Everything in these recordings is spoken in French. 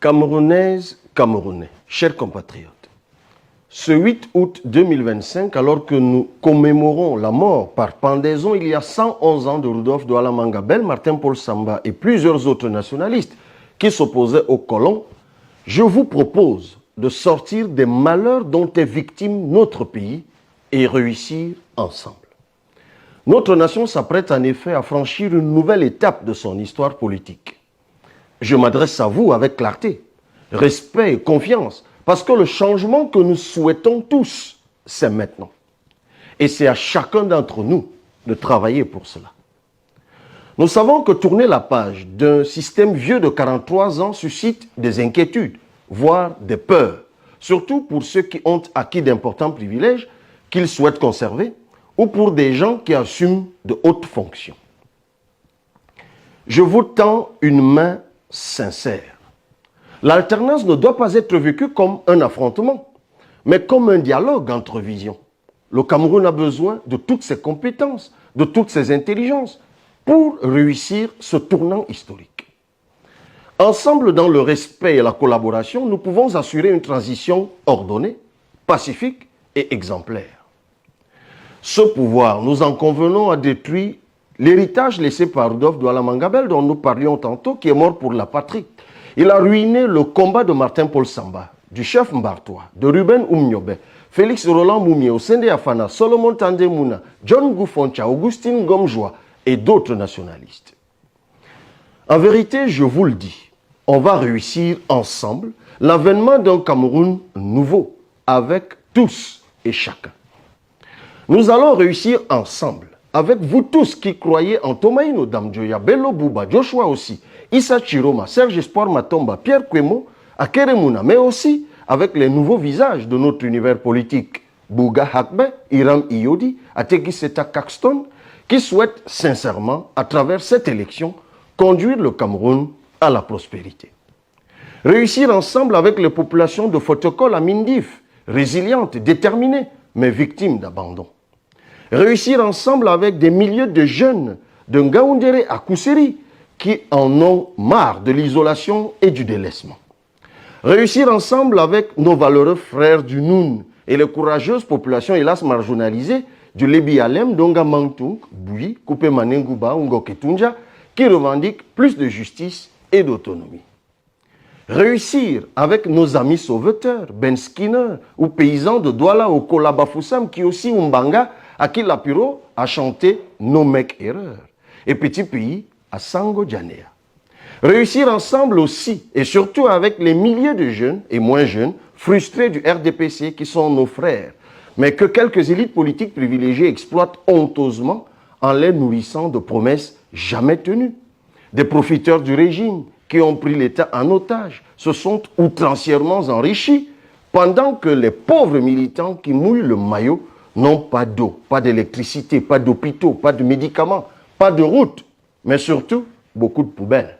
Camerounaises, Camerounais, chers compatriotes, ce 8 août 2025, alors que nous commémorons la mort par pendaison il y a 111 ans de Rudolf Douala Mangabel, Martin-Paul Samba et plusieurs autres nationalistes qui s'opposaient aux colons, je vous propose de sortir des malheurs dont est victime notre pays et réussir ensemble. Notre nation s'apprête en effet à franchir une nouvelle étape de son histoire politique. Je m'adresse à vous avec clarté, respect et confiance, parce que le changement que nous souhaitons tous, c'est maintenant. Et c'est à chacun d'entre nous de travailler pour cela. Nous savons que tourner la page d'un système vieux de 43 ans suscite des inquiétudes, voire des peurs, surtout pour ceux qui ont acquis d'importants privilèges qu'ils souhaitent conserver, ou pour des gens qui assument de hautes fonctions. Je vous tends une main sincère. L'alternance ne doit pas être vécue comme un affrontement, mais comme un dialogue entre visions. Le Cameroun a besoin de toutes ses compétences, de toutes ses intelligences, pour réussir ce tournant historique. Ensemble, dans le respect et la collaboration, nous pouvons assurer une transition ordonnée, pacifique et exemplaire. Ce pouvoir, nous en convenons, a détruit l'héritage laissé par Rudolf Douala Mangabel, dont nous parlions tantôt, qui est mort pour la patrie. Il a ruiné le combat de Martin-Paul Samba, du chef Mbartois, de Ruben Oumniobe, Félix Roland Moumie, Osende Afana, Solomon Tandemouna, John Goufoncha, Augustine Gomjoa et d'autres nationalistes. En vérité, je vous le dis, on va réussir ensemble l'avènement d'un Cameroun nouveau, avec tous et chacun. Nous allons réussir ensemble, avec vous tous qui croyez en Tomaïno Damjoya, Bello Bouba, Joshua aussi, Issa Chiroma, Serge Espoir Matomba, Pierre Kwemo, Akeremouna, mais aussi avec les nouveaux visages de notre univers politique, Bouga Hakbe, Iram Iyodi, Ateki Seta Caxton, qui souhaitent sincèrement, à travers cette élection, conduire le Cameroun à la prospérité. Réussir ensemble avec les populations de Fotokol à Mindif, résilientes, déterminées, mais victimes d'abandon. Réussir ensemble avec des milliers de jeunes de Ngaoundéré à Kousseri qui en ont marre de l'isolation et du délaissement. Réussir ensemble avec nos valeureux frères du Noun et les courageuses populations hélas marginalisées du Lébi Alem, Donga Mangtung, Bouyi, Koupé Manengouba, Ngoketunja, qui revendiquent plus de justice et d'autonomie. Réussir avec nos amis sauveteurs, Ben Skinner, ou paysans de Douala au Kolabafoussam, qui aussi Umbanga, à qui Lapiro a chanté Nos mecs erreurs, et Petit Pays à Sango Djanea. Réussir ensemble aussi, et surtout avec les milliers de jeunes et moins jeunes, frustrés du RDPC qui sont nos frères, mais que quelques élites politiques privilégiées exploitent honteusement en les nourrissant de promesses jamais tenues. Des profiteurs du régime qui ont pris l'État en otage se sont outrancièrement enrichis, pendant que les pauvres militants qui mouillent le maillot n'ont pas d'eau, pas d'électricité, pas d'hôpitaux, pas de médicaments, pas de routes, mais surtout beaucoup de poubelles.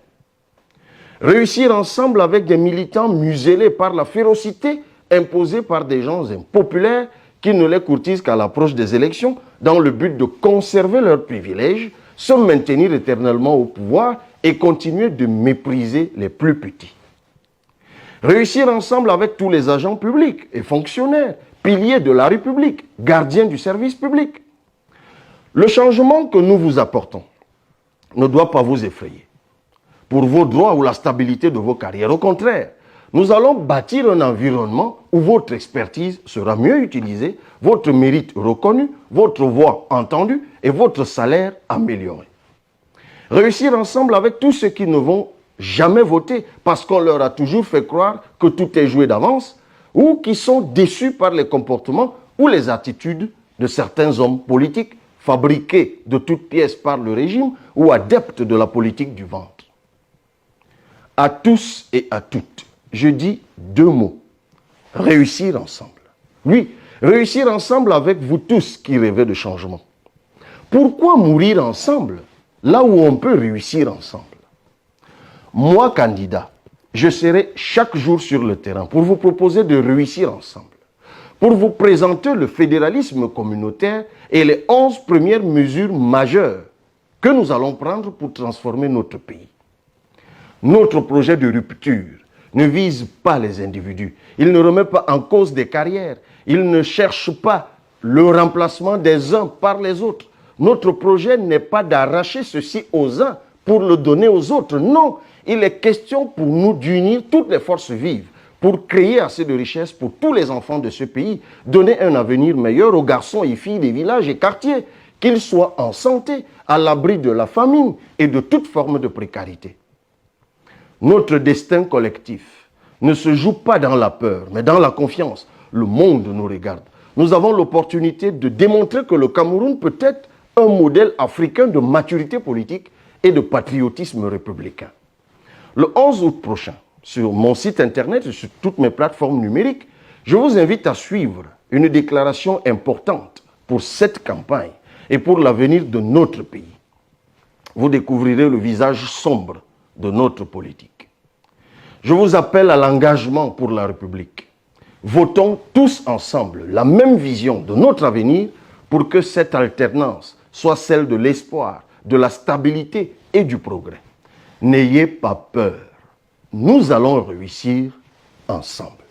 Réussir ensemble avec des militants muselés par la férocité imposée par des gens impopulaires qui ne les courtisent qu'à l'approche des élections dans le but de conserver leurs privilèges, se maintenir éternellement au pouvoir et continuer de mépriser les plus petits. Réussir ensemble avec tous les agents publics et fonctionnaires, piliers de la République, gardiens du service public. Le changement que nous vous apportons ne doit pas vous effrayer pour vos droits ou la stabilité de vos carrières. Au contraire, nous allons bâtir un environnement où votre expertise sera mieux utilisée, votre mérite reconnu, votre voix entendue et votre salaire amélioré. Réussir ensemble avec tous ceux qui ne vont jamais voter parce qu'on leur a toujours fait croire que tout est joué d'avance ou qui sont déçus par les comportements ou les attitudes de certains hommes politiques fabriqués de toutes pièces par le régime ou adeptes de la politique du ventre. À tous et à toutes, je dis deux mots. Réussir ensemble. Oui, réussir ensemble avec vous tous qui rêvez de changement. Pourquoi mourir ensemble là où on peut réussir ensemble? Moi, candidat, je serai chaque jour sur le terrain pour vous proposer de réussir ensemble, pour vous présenter le fédéralisme communautaire et les 11 premières mesures majeures que nous allons prendre pour transformer notre pays. Notre projet de rupture ne vise pas les individus. Il ne remet pas en cause des carrières. Il ne cherche pas le remplacement des uns par les autres. Notre projet n'est pas d'arracher ceci aux uns pour le donner aux autres. Non, il est question pour nous d'unir toutes les forces vives pour créer assez de richesses pour tous les enfants de ce pays, donner un avenir meilleur aux garçons et filles des villages et quartiers, qu'ils soient en santé, à l'abri de la famine et de toute forme de précarité. Notre destin collectif ne se joue pas dans la peur, mais dans la confiance. Le monde nous regarde. Nous avons l'opportunité de démontrer que le Cameroun peut être un modèle africain de maturité politique et de patriotisme républicain. Le 11 août prochain, sur mon site internet et sur toutes mes plateformes numériques, je vous invite à suivre une déclaration importante pour cette campagne et pour l'avenir de notre pays. Vous découvrirez le visage sombre de notre politique. Je vous appelle à l'engagement pour la République. Votons tous ensemble la même vision de notre avenir pour que cette alternance soit celle de l'espoir, de la stabilité et du progrès. N'ayez pas peur. Nous allons réussir ensemble.